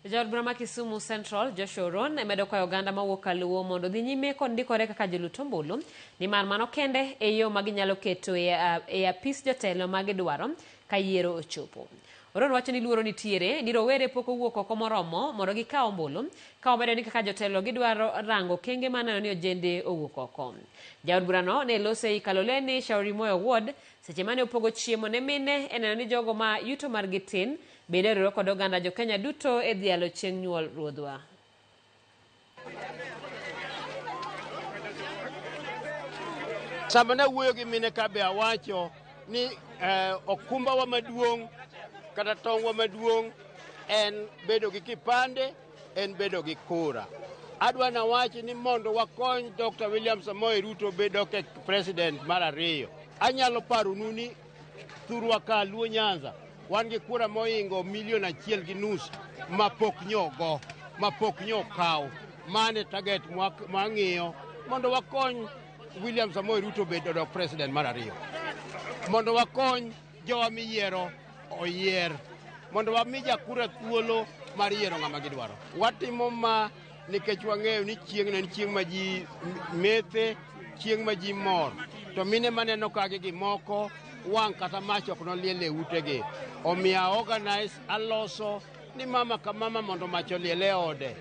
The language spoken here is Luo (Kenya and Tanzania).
Jaod Brahma Kisumu Central Joshua Oron emedo kwayo oganda mawuok Kaluo mondo dhi nyime kod ndikore kaka jolut ombulu nimar mano kende e yo ma ginyalo keto e apis jotelo ma gidwaro ka yiero ochopo. Oron wacho ni luoro nitiere ni rowere pok owuok oko moromo mondo gikaw ombulu ka omedo ni kaka jotelo gidwaro rango kenge maneno ni ojende owuok oko. Jaod burano ne lose i Kaloleni Shauri Moyo Ward seche mane opogo chiemo ne mine eneno ni jogo ma yuto margi tin bende riwore kod oganda jo Kenya duto e dhialo chieng' nyuol ruodhwa. Sama ne wuoyo gi mine ka be awacho ni okumba wa maduong' kata tong'wa maduong' en bedo gi kipande, en bedo gi kura. Adwa na wachi ni mondo wakony Dr. William Samoei Ruto bedo ke president mar ariyo. Anyalo paronu ni thurwa ka Luo Nyanza wan gi kura moingo 1.5 million mapok nyogo, mapok nyokaw. Mane target mwang'iyo mondo wakony William Samoei Ruto bedo dok president mar ariyo. Mondo wakony jowa miyiero oyier. Mondo wami jakura thuolo mar yiero ng'ama gidwaro. Watimo ma nikech wang'eyo ni chieng' en chieng' ma ji methe, chieng' ma ji mor. To mine maneno kage gimoko wang' kata mach ok noliel e utegi. Omiya organize aloso ni mama ka mama mondo mach oliel e ode.